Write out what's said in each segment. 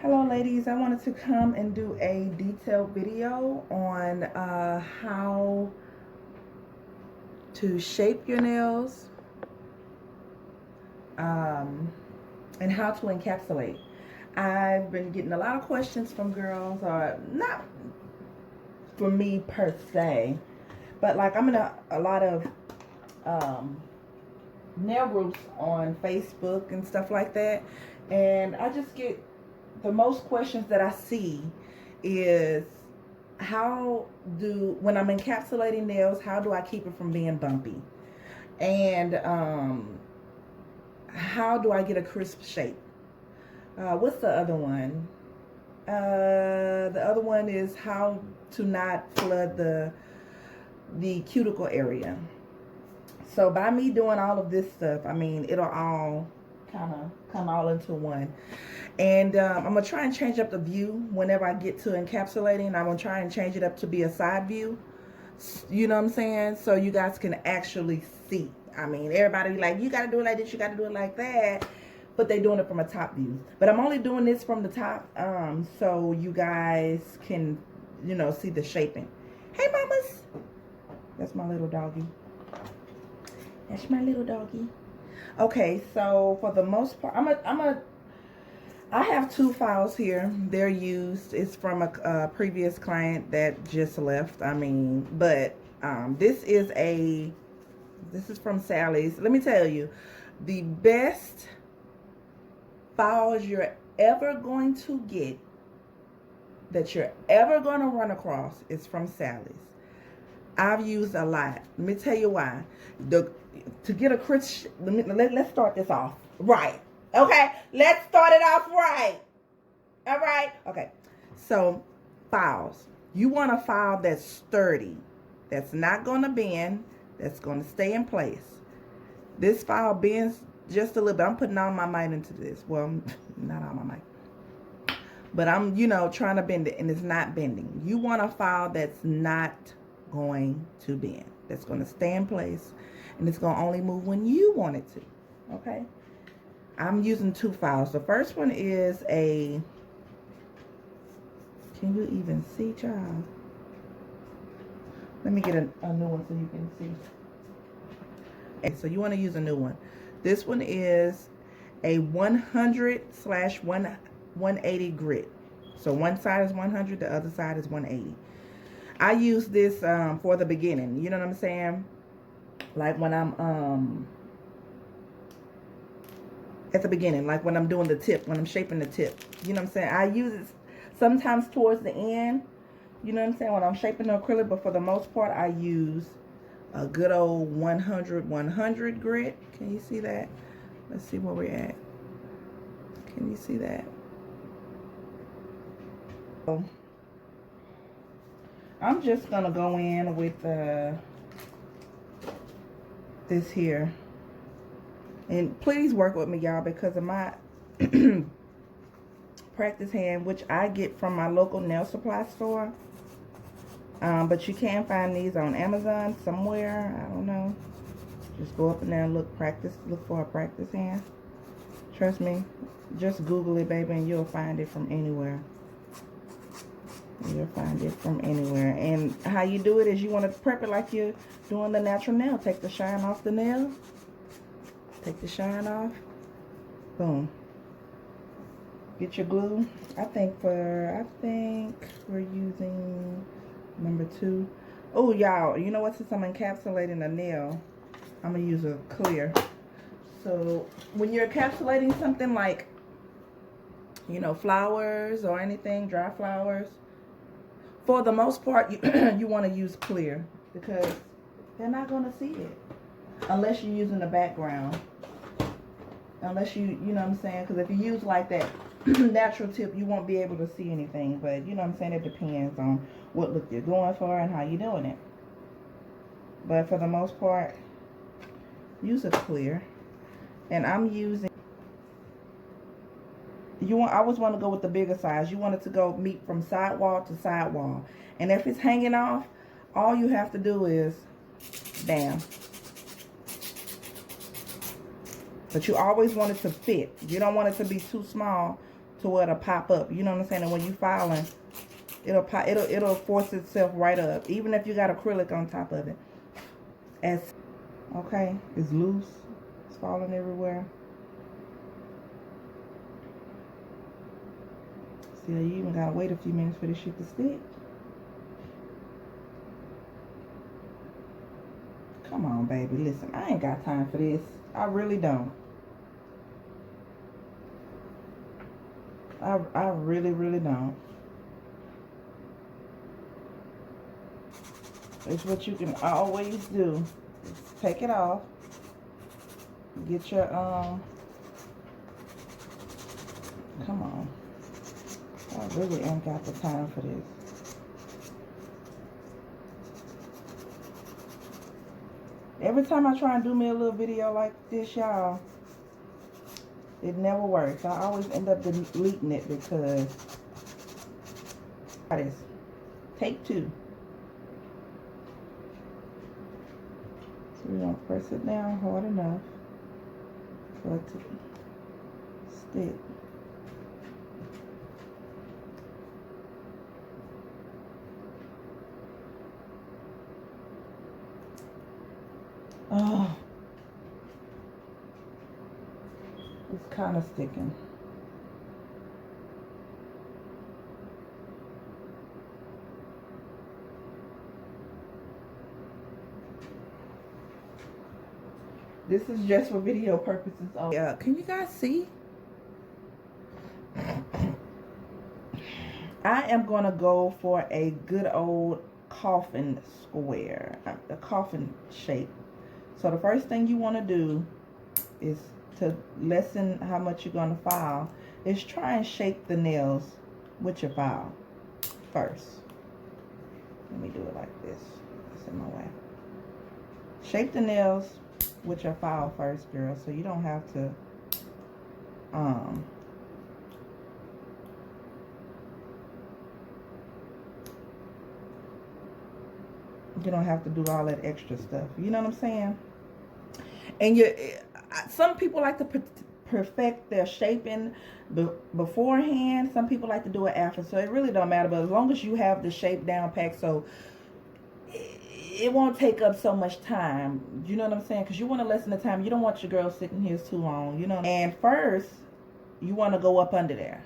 Hello ladies, I wanted to come and do a detailed video on how to shape your nails and how to encapsulate. I've been getting a lot of questions from girls, not for me per se, but like I'm in a lot of nail groups on Facebook and stuff like that, and I just get the most questions that I see is when I'm encapsulating nails, how do I keep it from being bumpy? And how do I get a crisp shape? What's the other one? The other one is how to not flood the cuticle area. So by me doing all of this stuff, I mean, it'll all kind of come all into one. And I'm going to try and change up the view whenever I get to encapsulating. I'm going to try and change it up to be a side view. You know what I'm saying? So you guys can actually see. I mean, everybody like, you got to do it like this, you got to do it like that. But they're doing it from a top view. But I'm only doing this from the top so you guys can, you know, see the shaping. Hey, mamas. That's my little doggy. That's my little doggy. Okay, so for the most part, I have two files here. They're used. It's from a previous client that just left. I mean, but this is from Sally's. Let me tell you, the best files you're ever going to get, that you're ever going to run across, is from Sally's. I've used a lot. Let me tell you why. To get a crisp, let's start this off right. Okay, let's start it off right. All right. Okay. So, files. You want a file that's sturdy, that's not going to bend, that's going to stay in place. This file bends just a little bit. I'm putting all my might into this. Well, not all my might. But I'm, you know, trying to bend it, and it's not bending. You want a file that's not going to bend, that's going to stay in place, and it's going to only move when you want it to. Okay? I'm using two files. The first one is can you even see, child? Let me get a new one so you can see. Okay, so you want to use a new one. This one is a 100/180 grit. So one side is 100, the other side is 180. I use this for the beginning. You know what I'm saying? Like when I'm at the beginning, like when I'm doing the tip, when I'm shaping the tip. You know what I'm saying? I use it sometimes towards the end. You know what I'm saying? When I'm shaping the acrylic, but for the most part, I use a good old 100/100 grit. Can you see that? Let's see where we're at. Can you see that? So, I'm just gonna go in with this here. And please work with me, y'all, because of my practice hand, which I get from my local nail supply store. But you can find these on Amazon somewhere. I don't know. Just go up in there and look for a practice hand. Trust me. Just Google it, baby, and you'll find it from anywhere. You'll find it from anywhere. And how you do it is you want to prep it like you're doing the natural nail. Take the shine off the nail. Take the shine off. Boom. Get your glue. I think we're using number 2. Oh, y'all, you know what? Since I'm encapsulating a nail, I'm going to use a clear. So when you're encapsulating something like, you know, flowers or anything, dry flowers, for the most part, you want to use clear because they're not going to see it unless you're using the background. Unless you know what I'm saying? Because if you use like that natural tip, you won't be able to see anything. But you know what I'm saying? It depends on what look you're going for and how you're doing it. But for the most part, use a clear. And I'm using, I always want to go with the bigger size. You want it to go meet from sidewall to sidewall. And if it's hanging off, all you have to do is, bam. But you always want it to fit. You don't want it to be too small to where it'll pop up. You know what I'm saying? And when you filing, it'll force itself right up, even if you got acrylic on top of it. Okay, it's loose. It's falling everywhere. See, you even gotta wait a few minutes for this shit to stick. Come on, baby. Listen, I ain't got time for this. I really don't. I really, really don't. It's what you can always do. Just take it off. Get your, come on. I really ain't got the time for this. Every time I try and do me a little video like this, y'all, it never works. I always end up deleting it because this. Take 2. So we're gonna press it down hard enough for it to stick. Oh, it's kind of sticking. This is just for video purposes. Oh, yeah. Can you guys see? I am going to go for a good old coffin square, a coffin shape. So the first thing you want to do is, to lessen how much you're going to file, is try and shape the nails with your file first. Let me do it like this. It's in my way. Shape the nails with your file first, girl, so you don't have to do all that extra stuff. You know what I'm saying? And some people like to perfect their shaping beforehand. Some people like to do it after. So it really don't matter. But as long as you have the shape down packed, so it won't take up so much time. You know what I'm saying? Because you want to lessen the time. You don't want your girl sitting here too long. You know. And first, you want to go up under there.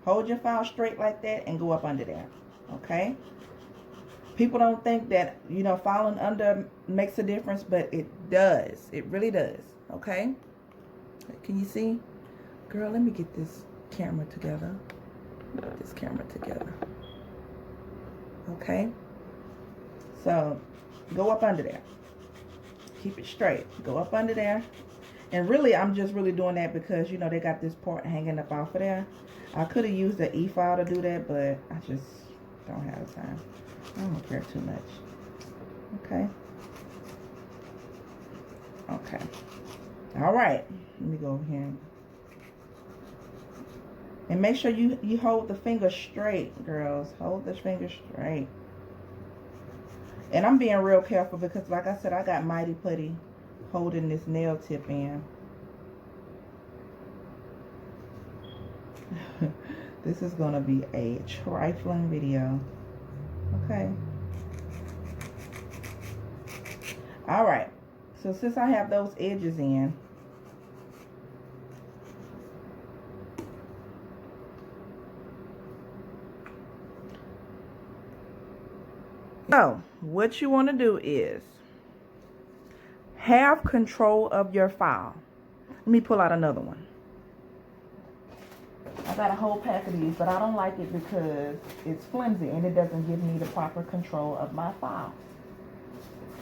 Hold your file straight like that and go up under there. Okay? People don't think that, you know, filing under makes a difference, but it does. It really does. Okay? Can you see? Girl, let me get this camera together. Get this camera together. Okay? So, go up under there. Keep it straight. Go up under there. And really, I'm just really doing that because, you know, they got this part hanging up off of there. I could have used the E-file to do that, but I just don't have the time. I don't care too much. Okay. Okay. All right. Let me go over here. And make sure you hold the finger straight, girls. Hold the finger straight. And I'm being real careful because, like I said, I got Mighty Putty holding this nail tip in. This is going to be a trifling video. Okay. All right. So since I have those edges in, so what you want to do is have control of your file. Let me pull out another one. I got a whole pack of these, but I don't like it because it's flimsy and it doesn't give me the proper control of my file.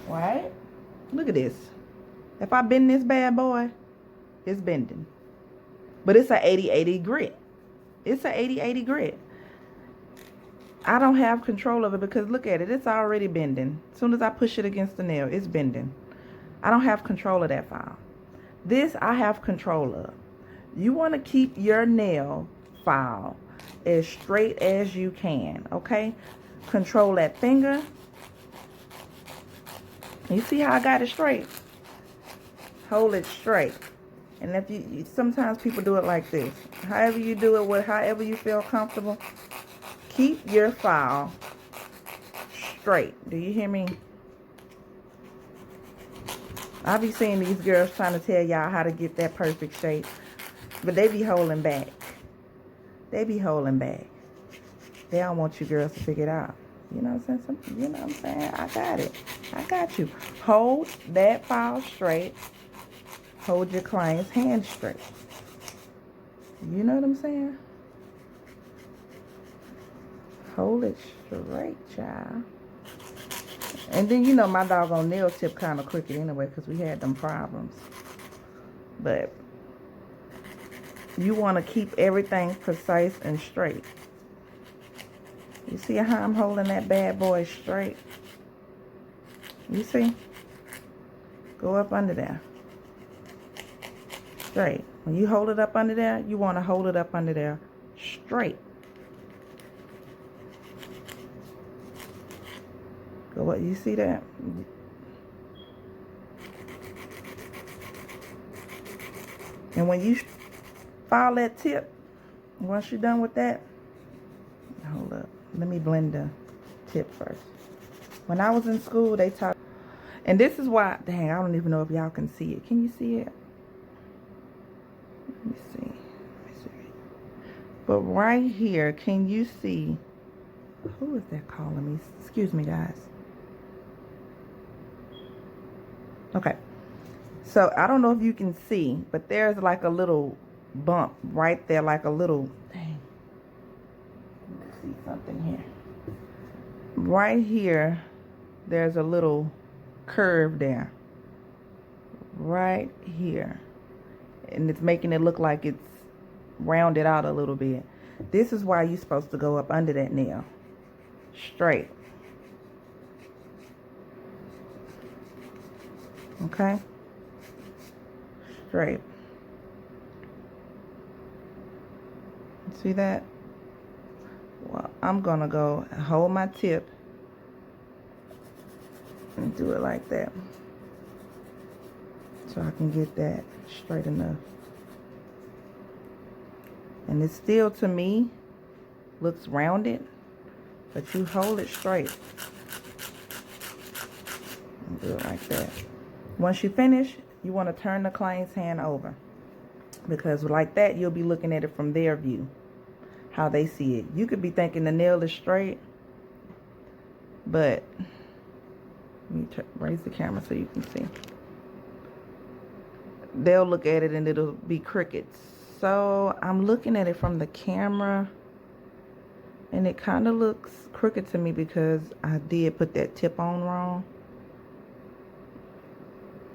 Right? Look at this. If I bend this bad boy, it's bending. But it's a 80-80 grit. It's a 80-80 grit. I don't have control of it because look at it. It's already bending. As soon as I push it against the nail, it's bending. I don't have control of that file. This I have control of. You want to keep your nail file as straight as you can, okay? Control that finger. You see how I got it straight? Hold it straight. And if sometimes people do it like this. However you do it, however you feel comfortable, keep your file straight. Do you hear me? I be seeing these girls trying to tell y'all how to get that perfect shape, but they be holding back. They be holding back. They don't want you girls to figure it out. You know what I'm saying? You know what I'm saying? I got it. I got you. Hold that file straight. Hold your client's hand straight. You know what I'm saying? Hold it straight, child. And then, you know, my doggone nail tip kind of crooked anyway because we had them problems. But you want to keep everything precise and straight. You see how I'm holding that bad boy straight? You see? Go up under there. Straight. When you hold it up under there, you want to hold it up under there straight. Go up. You see that? And when you file that tip, once you're done with that, hold up. Let me blend the tip first. When I was in school, they taught, and this is why, dang, I don't even know if y'all can see it. Can you see it? Let me see. But right here, can you see, who is that calling me? Excuse me, guys. Okay. So, I don't know if you can see, but there's like a little bump right there, like a little, dang. Let's see something here. Right here, there's a little curve there. Right here. And it's making it look like it's rounded out a little bit. This is why you're supposed to go up under that nail. Straight. Okay? Straight. See that? Well, I'm gonna go hold my tip and do it like that so I can get that straight enough. And it still, to me, looks rounded, but you hold it straight and do it like that. Once you finish, you want to turn the client's hand over, because like that, you'll be looking at it from their view, how they see it. You could be thinking the nail is straight, but let me raise the camera so you can see. They'll look at it and it'll be crooked. So I'm looking at it from the camera and it kind of looks crooked to me because I did put that tip on wrong.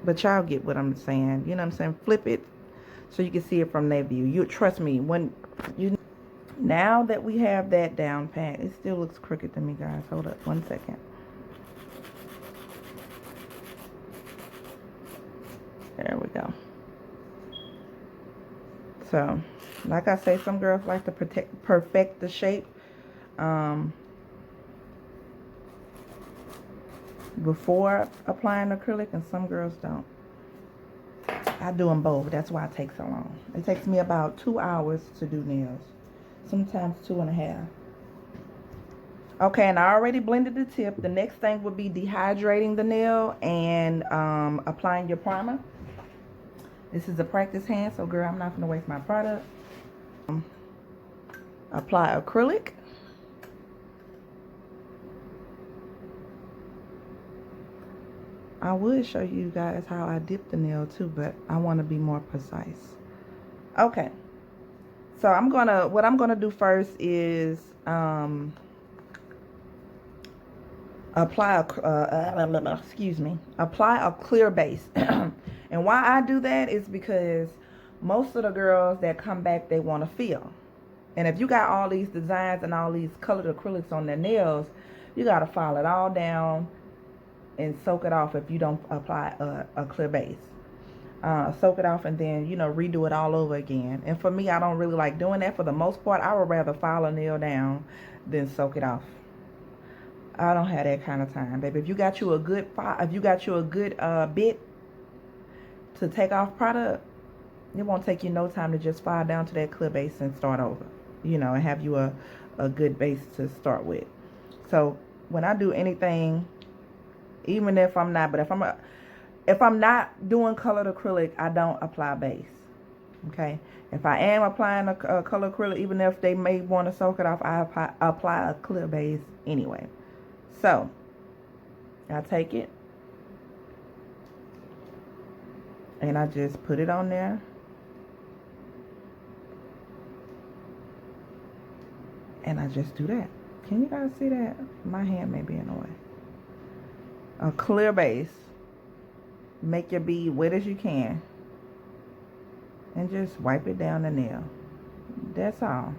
But y'all get what I'm saying. You know what I'm saying? Flip it so you can see it from their view. You trust me, when you, now that we have that down pat, it still looks crooked to me, guys. Hold up 1 second. There we go. So, like I say, some girls like to perfect the shape before applying acrylic, and some girls don't. I do them both. That's why it takes so long. It takes me about 2 hours to do nails. Sometimes 2.5. Okay, and I already blended the tip. The next thing would be dehydrating the nail and applying your primer. This is a practice hand, so girl, I'm not gonna waste my product. Apply acrylic. I would show you guys how I dip the nail too, but I want to be more precise. Okay, so what I'm gonna do first is apply a clear base. And why I do that is because most of the girls that come back, they want to fill. And if you got all these designs and all these colored acrylics on their nails, you got to file it all down and soak it off if you don't apply a clear base. Soak it off and then, you know, redo it all over again. And for me, I don't really like doing that. For the most part, I would rather file a nail down than soak it off. I don't have that kind of time, baby. If you got you a good bit to take off product, it won't take you no time to just file down to that clear base and start over, you know, and have you a good base to start with. So when I do anything, even if I'm not, but if I'm not doing colored acrylic, I don't apply base. Okay, if I am applying a color acrylic, even if they may want to soak it off, I apply a clear base anyway. So I take it and I just put it on there. And I just do that. Can you guys see that? My hand may be in the way. A clear base. Make your bead wet as you can. And just wipe it down the nail. That's all.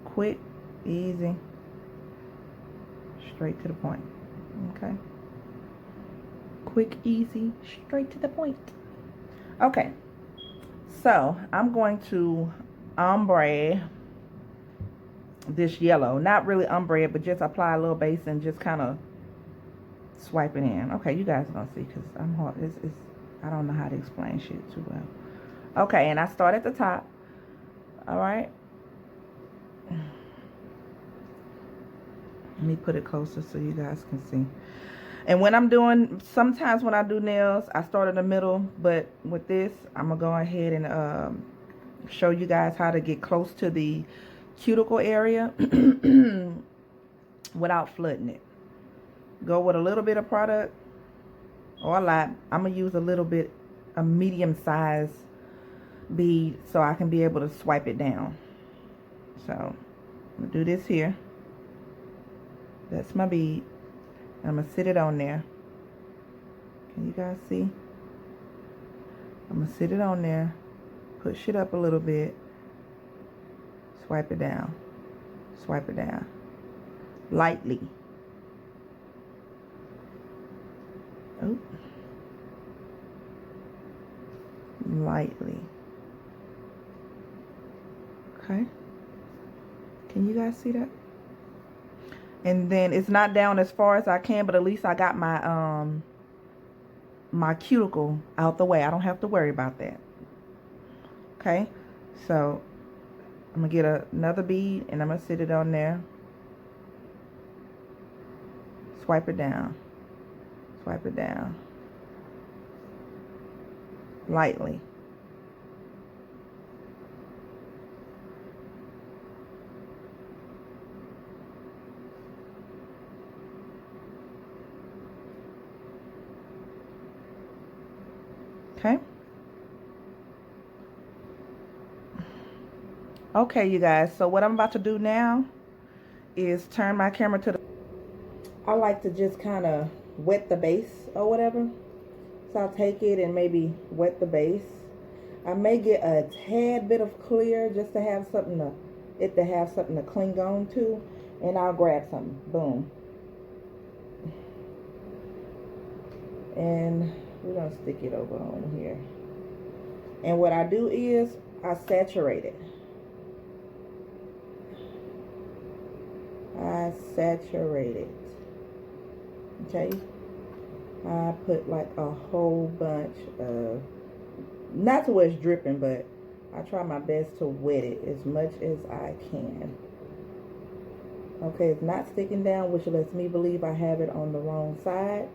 Quick, easy, straight to the point. Okay? Quick, easy, straight to the point. Okay. So, I'm going to ombre this yellow. Not really ombre it, but just apply a little base and just kind of swipe it in. Okay, you guys are going to see because I'm hard. I don't know how to explain shit too well. Okay, and I start at the top. All right. Let me put it closer so you guys can see. And when I'm doing, sometimes when I do nails, I start in the middle. But with this, I'm going to go ahead and show you guys how to get close to the cuticle area without flooding it. Go with a little bit of product or a lot. I'm going to use a medium size bead so I can be able to swipe it down. So I'm gonna do this here. That's my bead. I'm gonna sit it on there. Can you guys see? I'm gonna sit it on there, push it up a little bit, swipe it down, swipe it down lightly. Oh, lightly. Okay, can you guys see that? And then it's not down as far as I can, but at least I got my my cuticle out the way. I don't have to worry about that. Okay, so I'm gonna get another bead and I'm gonna sit it on there, swipe it down, swipe it down lightly. Okay. Okay, you guys. So what I'm about to do now is turn my camera to the... I like to just kind of wet the base or whatever. So I'll take it and maybe wet the base. I may get a tad bit of clear just to have something to cling on to. And I'll grab something. Boom. And we're going to stick it over on here. And what I do is I saturate it. I saturate it. Okay. I put like a whole bunch of, not to where it's dripping, but I try my best to wet it as much as I can. Okay, it's not sticking down, which lets me believe I have it on the wrong side.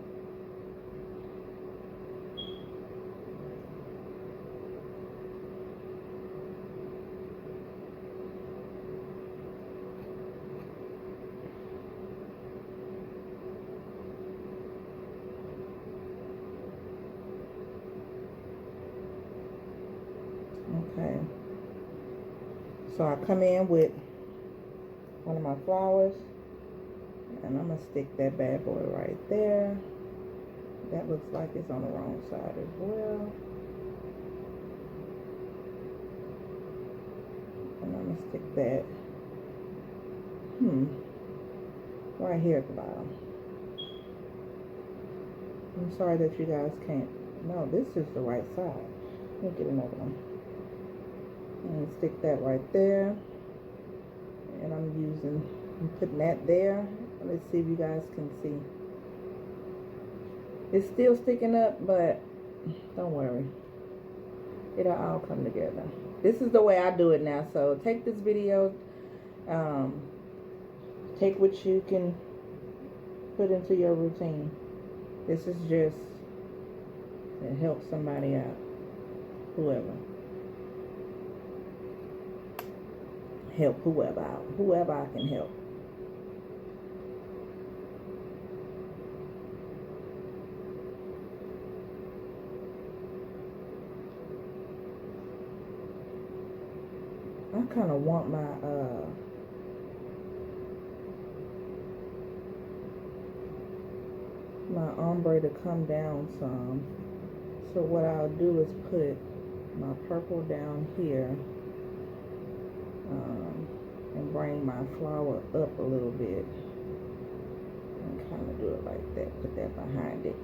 Okay, so I come in with one of my flowers and I'm gonna stick that bad boy right there. That looks like it's on the wrong side as well. And I'm gonna stick that right here at the bottom. I'm sorry that you guys can't. No, this is the right side. Let me get another one. And stick that right there. And I'm putting that there. Let's see if you guys can see. It's still sticking up, but don't worry. it'll all come together. This is the way I do it now. So take this video, take what you can put into your routine. This is just to help somebody out, whoever. Help whoever out, whoever I can help. I kind of want my ombre to come down some. So what I'll do is put my purple down here, and bring my flower up a little bit, and kind of do it like that. Put that behind it.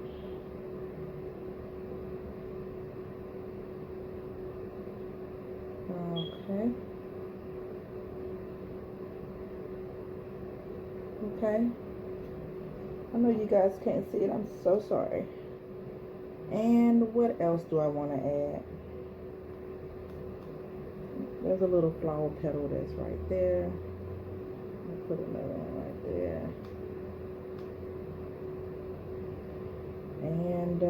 Okay. Okay. I know you guys can't see it. I'm so sorry. And what else do I want to add? There's a little flower petal that's right there. I'll put another one right there. And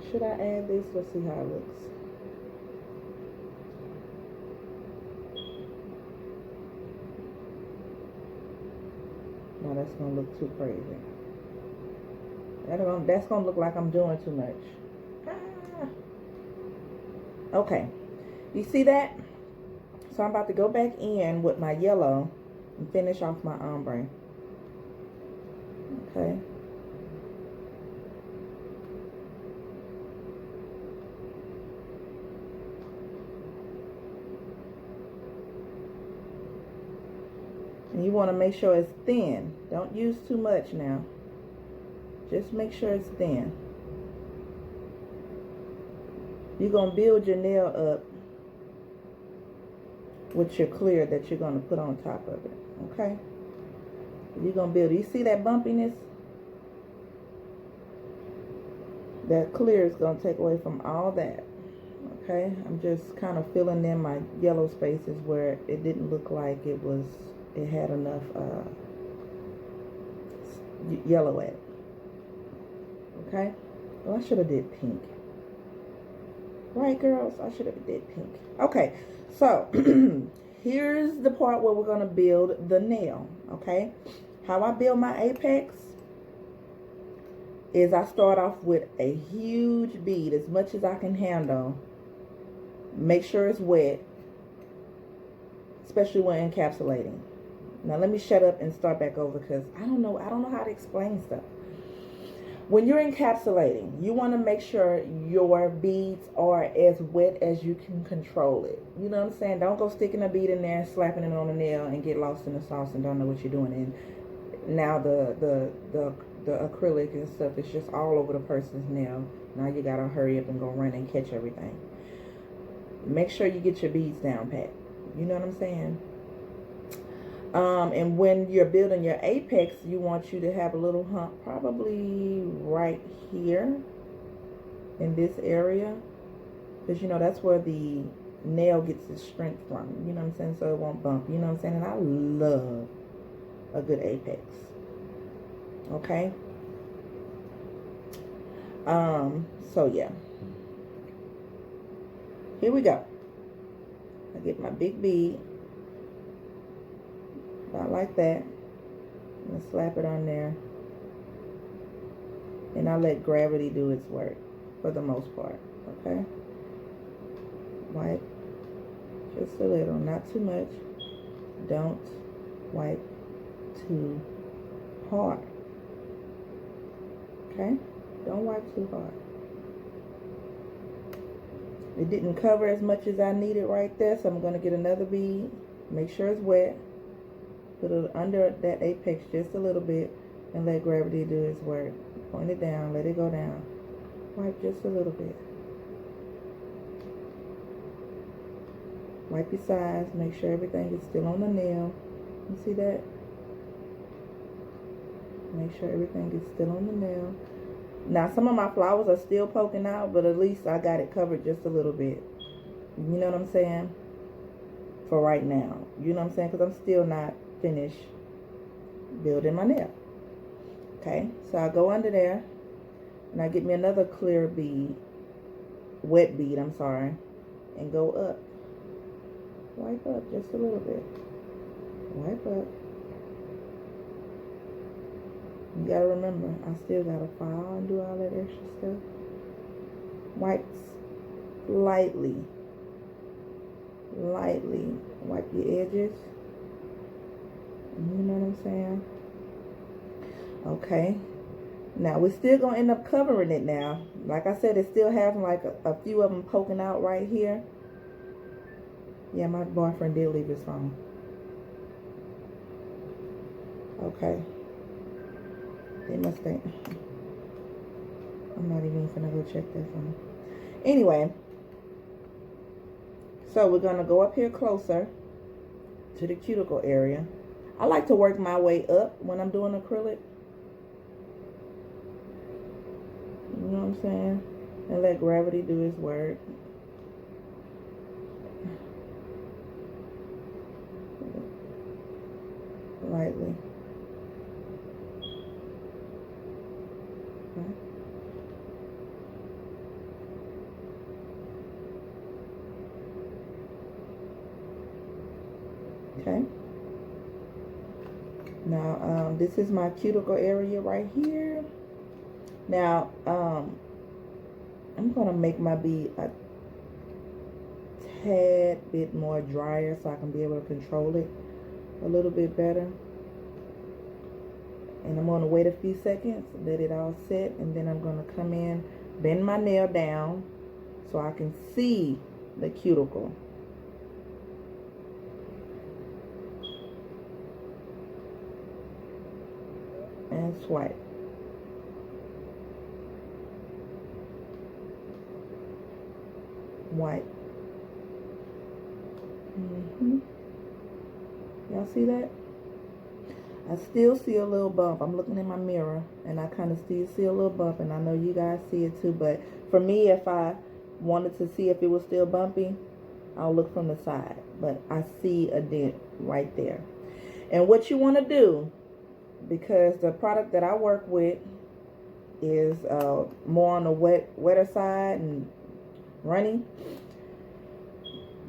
should I add this? Let's see how it looks. No, that's gonna look too crazy. That's gonna look like I'm doing too much. Okay, you see that? So I'm about to go back in with my yellow and finish off my ombre. Okay. And you want to make sure it's thin. Don't use too much now. Just make sure it's thin. You're going to build your nail up with your clear that you're going to put on top of it. Okay? You're going to build. You see that bumpiness? That clear is going to take away from all that. Okay? I'm just kind of filling in my yellow spaces where it didn't look like it had enough yellow at it. Okay? Well, I should have did pink. Right, girls? I should have did pink. Okay, so here's the part where we're going to build the nail. Okay? How I build my apex is I start off with a huge bead, as much as I can handle. Make sure it's wet, especially when encapsulating. Now let me shut up and start back over because I don't know how to explain stuff. When you're encapsulating, you want to make sure your beads are as wet as you can control it. You know what I'm saying? Don't go sticking a bead in there, slapping it on the nail, and get lost in the sauce and don't know what you're doing. And now the acrylic and stuff is just all over the person's nail. Now you gotta hurry up and go run and catch everything. Make sure you get your beads down pat. You know what I'm saying? And when you're building your apex, you want you to have a little hump probably right here in this area, because you know that's where the nail gets its strength from. You know what I'm saying? So it won't bump. You know what I'm saying? And I love a good apex. Okay. So yeah, here we go. I get my big bead, about like that, and slap it on there, and I let gravity do its work for the most part. Okay, wipe just a little, not too much. Don't wipe too hard. Okay, don't wipe too hard. It didn't cover as much as I needed right there, so I'm going to get another bead. Make sure it's wet. Put it under that apex just a little bit and let gravity do its work. Point it down, let it go down. Wipe just a little bit. Wipe your sides. Make sure everything is still on the nail. You see that? Make sure everything is still on the nail. Now, some of my flowers are still poking out, but at least I got it covered just a little bit. You know what I'm saying? For right now. You know what I'm saying? Because I'm still not finished building my nail. Okay, so I go under there and I get me another clear bead, wet bead, I'm sorry, and go up. Wipe up just a little bit. Wipe up. You gotta remember, I still gotta file and do all that extra stuff. Wipe lightly. Lightly. Wipe your edges. You know what I'm saying? Okay. Now, we're still gonna end up covering it now. Like I said, it still has like a few of them poking out right here. Yeah, my boyfriend did leave his phone. Okay. They must think. I'm not even gonna go check that phone. Anyway. So we're gonna go up here closer to the cuticle area. I like to work my way up when I'm doing acrylic. You know what I'm saying? And let gravity do its work. Lightly. Okay. Now, this is my cuticle area right here. Now, I'm going to make my bead a tad bit more drier so I can be able to control it a little bit better. And I'm going to wait a few seconds, let it all set, and then I'm going to come in, bend my nail down so I can see the cuticle. And swipe. Wipe. Y'all see that? I still see a little bump. I'm looking in my mirror and I kind of still see a little bump, and I know you guys see it too, but for me, if I wanted to see if it was still bumpy, I'll look from the side, but I see a dent right there. And what you want to do, because the product that I work with is more on the wetter side and runny,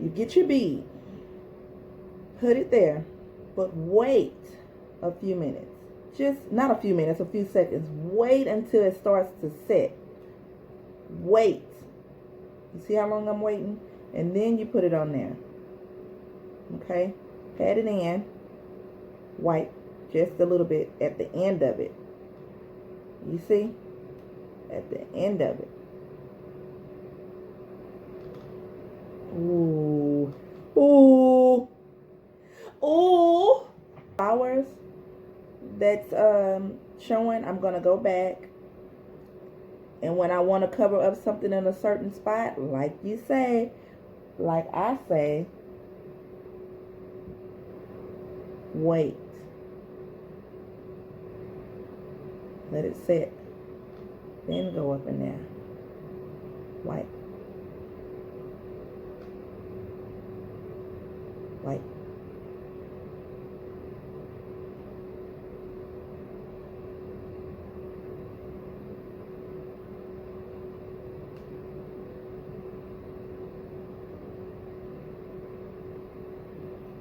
you get your bead, put it there, but wait a few minutes. Just not a few minutes, a few seconds. Wait until it starts to set. Wait. You see how long I'm waiting? And then you put it on there. Okay? Pat it in. Wipe just a little bit at the end of it. You see? At the end of it. Ooh. Ooh. Ooh. Flowers that's showing, I'm going to go back. And when I want to cover up something in a certain spot, like you say, like I say, wait. Let it set. Then go up in there. Wipe. Wipe.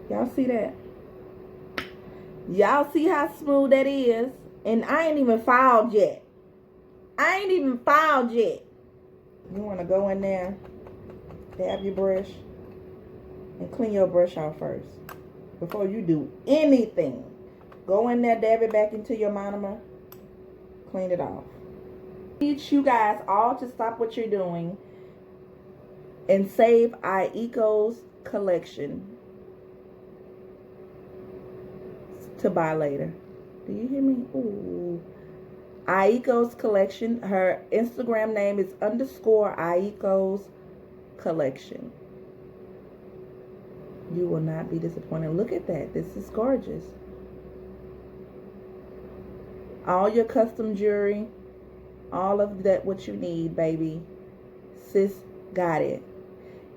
Y'all see that? Y'all see how smooth that is? And I ain't even filed yet. I ain't even filed yet. You want to go in there, dab your brush, and clean your brush off first. Before you do anything. Go in there, dab it back into your monomer, clean it off. I need you guys all to stop what you're doing and save FAQS collection to buy later. Do you hear me? Ooh. FAQS collection. Her Instagram name is _FAQS collection. You will not be disappointed. Look at that. This is gorgeous. All your custom jewelry, all of that what you need, baby. Sis got it.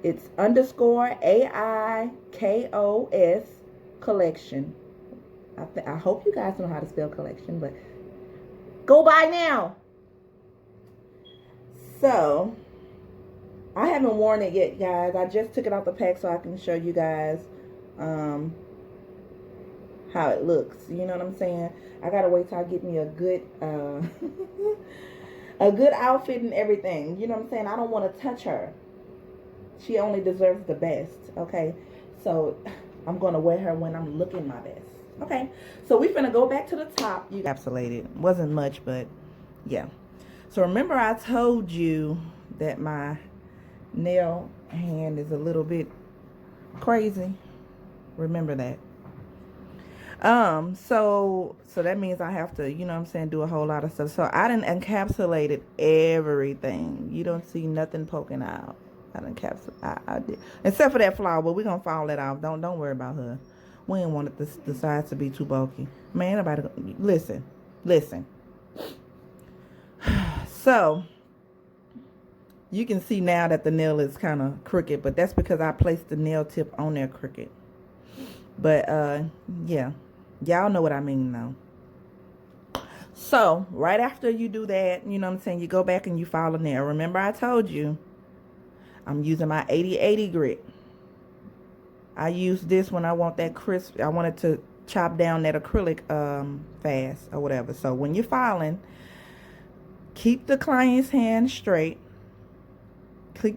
It's underscore AIKOS collection. I hope you guys know how to spell collection, but go buy now. So, I haven't worn it yet, guys. I just took it out the pack so I can show you guys how it looks. You know what I'm saying? I gotta wait till I get me a good a good outfit and everything. You know what I'm saying? I don't want to touch her. She only deserves the best. Okay, so I'm gonna wear her when I'm looking my best. Okay, so we're gonna go back to the top. You encapsulated. Wasn't much, but yeah. So remember I told you that my nail hand is a little bit crazy. Remember that. So that means I have to, you know what I'm saying, do a whole lot of stuff. So I done encapsulated everything. You don't see nothing poking out. I done encapsulated. I did. Except for that flower, but we're gonna fall that off. Don't worry about her. We ain't want the sides to be too bulky. Man, nobody listen. So you can see now that the nail is kind of crooked, but that's because I placed the nail tip on there crooked. But yeah, y'all know what I mean though. So right after you do that, you know what I'm saying, you go back and you file a nail. Remember I told you I'm using my 80/80 grit. I use this when I want that crisp. I wanted to chop down that acrylic fast or whatever. So when you're filing, keep the client's hand straight.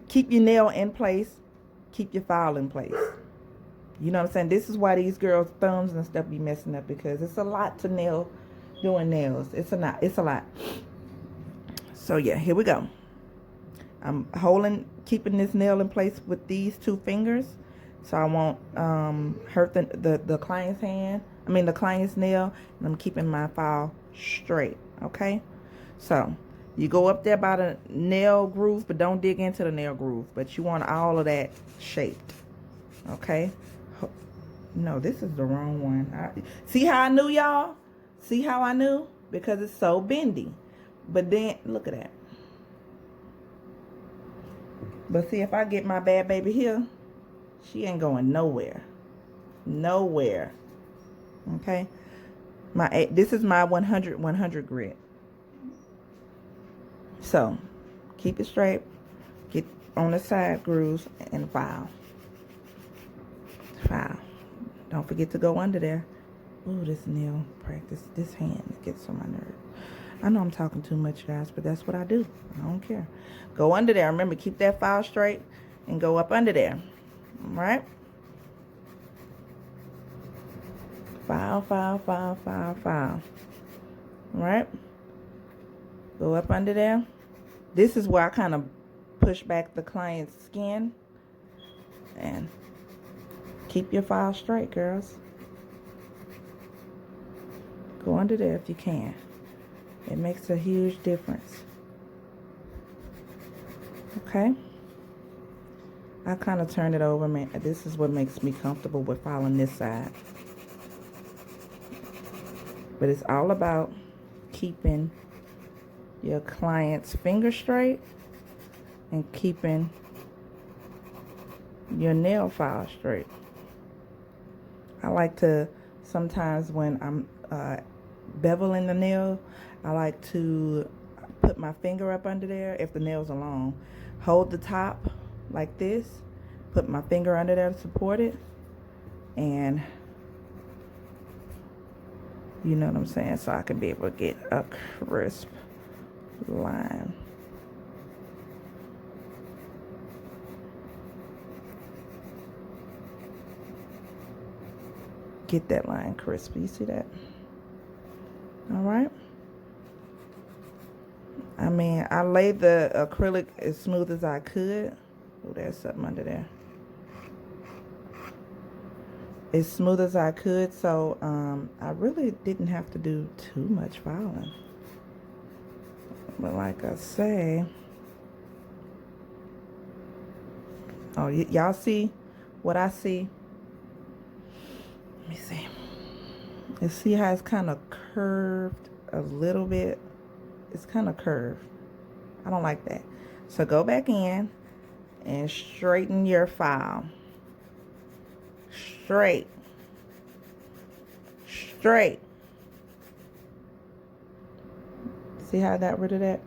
Keep your nail in place. Keep your file in place. You know what I'm saying? This is why these girls' thumbs and stuff be messing up, because it's a lot to doing nails. It's a lot. So yeah, here we go. I'm keeping this nail in place with these two fingers, so I won't hurt the client's hand. I mean the client's nail, and I'm keeping my file straight. Okay, so you go up there by the nail groove, but don't dig into the nail groove. But you want all of that shaped. Okay. No, this is the wrong one. See how I knew, y'all? See how I knew? Because it's so bendy. But then, look at that. But see, if I get my bad baby here, she ain't going nowhere. Nowhere. Okay? This is my 100 grit. So, keep it straight. Get on the side grooves and file. File. Don't forget to go under there. Ooh, this nail practice. This hand gets on my nerve. I know I'm talking too much, guys, but that's what I do. I don't care. Go under there. Remember, keep that file straight and go up under there. All right? File, file, file, file, file. All right? Go up under there. This is where I kind of push back the client's skin. And keep your file straight, girls. Go under there if you can. It makes a huge difference. Okay? I kind of turn it over, man. This is what makes me comfortable with filing this side. But it's all about keeping your client's finger straight and keeping your nail file straight. I like to, sometimes when I'm beveling the nail, I like to put my finger up under there if the nails are long. Hold the top like this, put my finger under there to support it, and you know what I'm saying, so I can be able to get a crisp line. Get that line crisp. You see that? All right. I mean, I laid the acrylic as smooth as I could. Oh, there's something under there. As smooth as I could, so I really didn't have to do too much filing. But like I say, oh, y'all see what I see? me see. And see how it's kind of curved a little bit? It's kind of curved. I don't like that. So go back in and straighten your file. Straight. Straight. See how I got rid of that?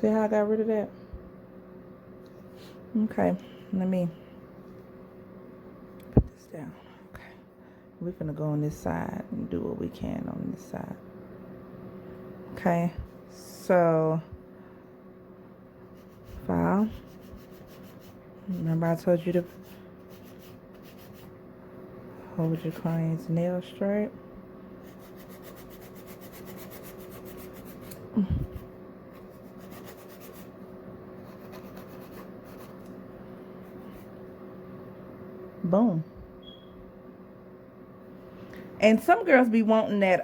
See how I got rid of that? Okay, let me put this down. Okay, we're gonna go on this side and do what we can on this side. Okay, so file. Remember I told you to hold your client's nail straight. Boom. And some girls be wanting that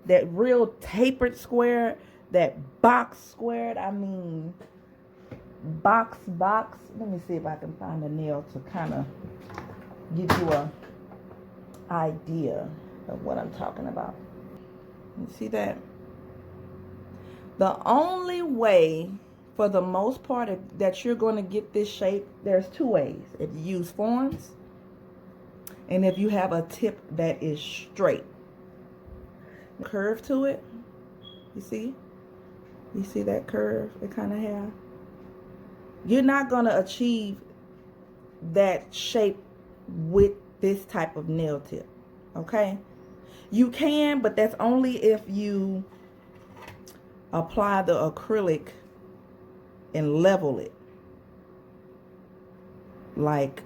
that real tapered square, that box squared. I mean box. Let me see if I can find a nail to kind of give you a idea of what I'm talking about. You see that? The only way, for the most part, that you're going to get this shape, there's two ways. If you use forms, and if you have a tip that is straight. Curve to it. You see? You see that curve it kind of have? You're not going to achieve that shape with this type of nail tip. Okay? You can, but that's only if you apply the acrylic and level it. Like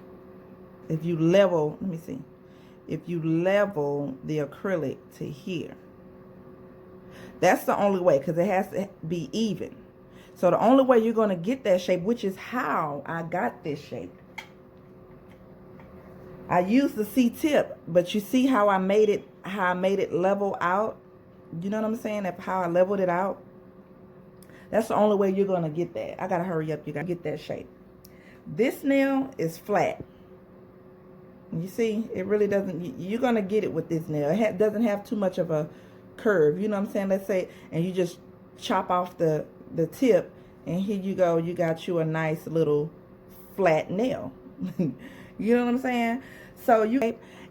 if you level, let me see. If you level the acrylic to here. That's the only way, because it has to be even. So the only way you're going to get that shape, which is how I got this shape. I used the C-tip, but you see how I made it level out? You know what I'm saying? How I leveled it out? That's the only way you're going to get that. I got to hurry up. You got to get that shape. This nail is flat. You see? It really doesn't. You're going to get it with this nail. It doesn't have too much of a curve. You know what I'm saying? Let's say, and you just chop off the tip, and here you go. You got you a nice little flat nail. You know what I'm saying? So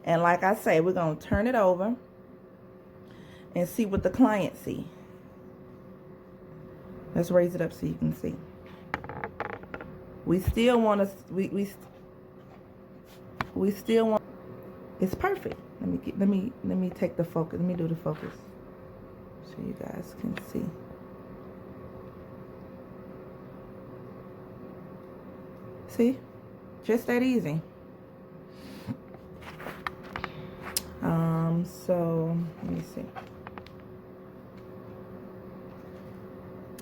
and like I say, we're going to turn it over and see what the client see. Let's raise it up so you can see. We still want to, we still want, it's perfect. Let me take the focus. Let me do the focus so you guys can see. See? Just that easy. So let me see.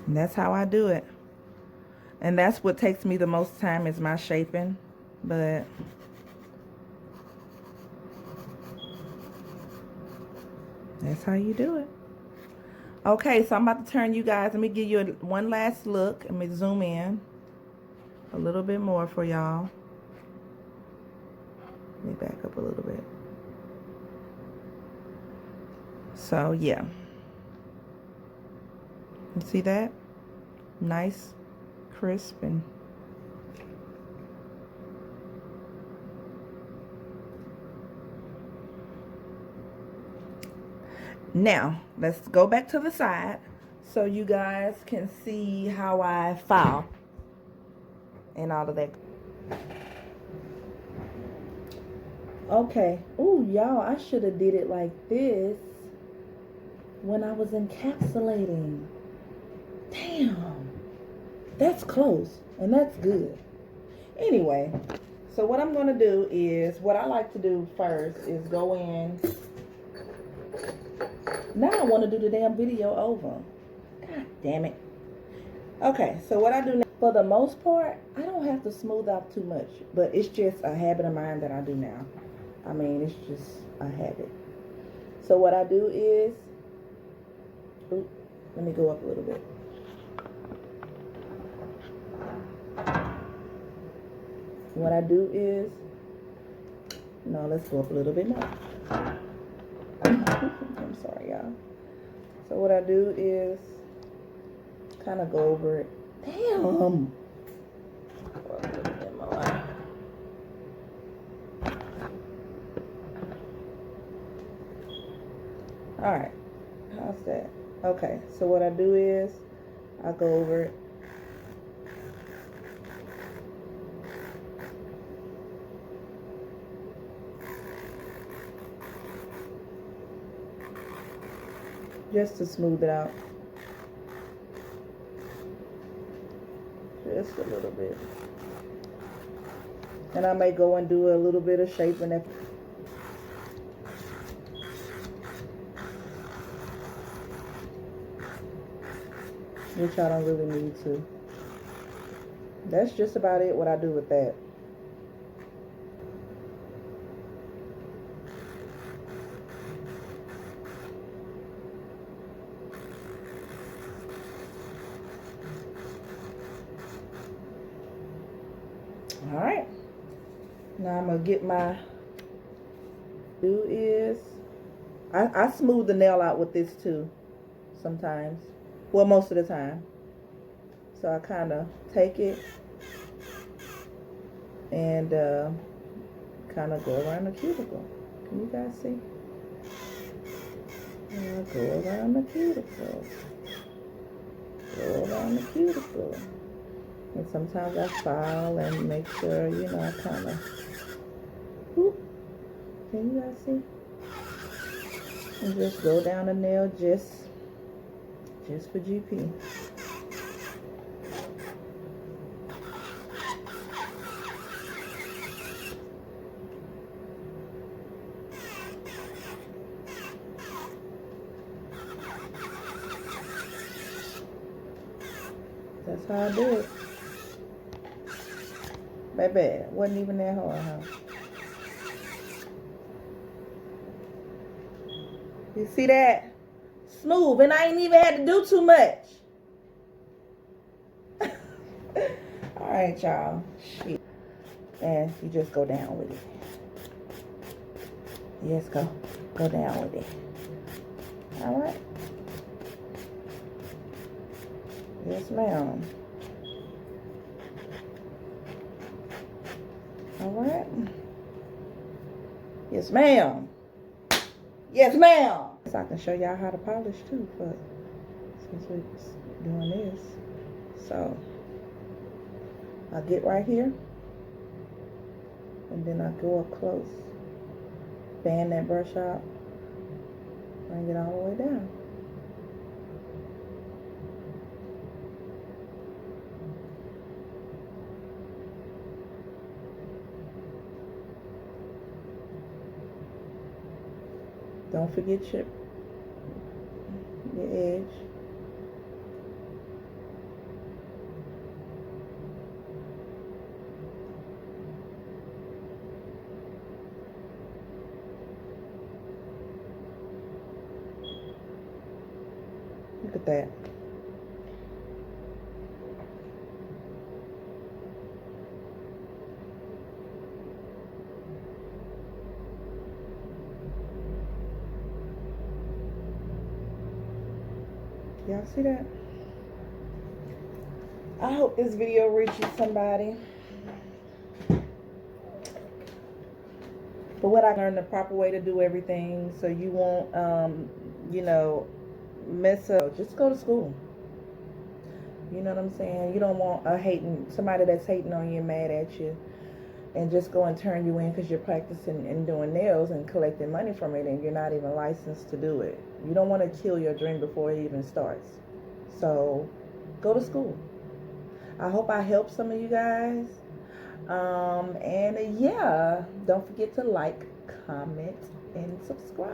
And that's how I do it. And that's what takes me the most time is my shaping. But that's how you do it. Okay, so I'm about to turn you guys. Let me give you one last look. Let me zoom in a little bit more for y'all. Let me back up a little bit. So, yeah. You see that? Nice, crisp, and now let's go back to the side so you guys can see how I file and all of that. Okay. Ooh, y'all, I should have did it like this when I was encapsulating. Damn. That's close. And that's good. Anyway, so what I'm going to do is, what I like to do first is go in. Now I want to do the damn video over. God damn it. Okay, so what I do now, for the most part, I don't have to smooth out too much. But it's just a habit of mine that I do now. I mean, it's just a habit. So what I do is, let me go up a little bit. What I do is, no, let's go up a little bit more. I'm sorry, y'all. So what I do is kind of go over it. Damn. Go up a little bit more. All right. How's that? Okay. So what I do is I go over it. Just to smooth it out. Just a little bit. And I may go and do a little bit of shaping if which I don't really need to. That's just about it, what I do with that. All right. Now I'm gonna get my, I smooth the nail out with this too, sometimes. Well, most of the time. So I kind of take it and kind of go around the cuticle. Can you guys see? And I go around the cuticle. Go around the cuticle. And sometimes I file and make sure, you know, I kind of, can you guys see? And just go down the nail just for GP. That's how I do it. Baby, wasn't even that hard, huh? You see that? Smooth, and I ain't even had to do too much. Alright, y'all. Shit. And you just go down with it. Yes, go. Go down with it. Alright. Yes, ma'am. Alright. Yes, ma'am. Yes, ma'am. So I can show y'all how to polish too, but since we're doing this. So I get right here and then I go up close. Fan that brush out. Bring it all the way down. Don't forget your edge. Look at that. Y'all see that? I hope this video reaches somebody. But what I learned the proper way to do everything so you won't, you know, mess up. Just go to school. You know what I'm saying? You don't want somebody that's hating on you, mad at you, and just go and turn you in because you're practicing and doing nails and collecting money from it and you're not even licensed to do it. You don't want to kill your dream before it even starts. So go to school. I hope I helped some of you guys. And yeah, don't forget to like, comment, and subscribe.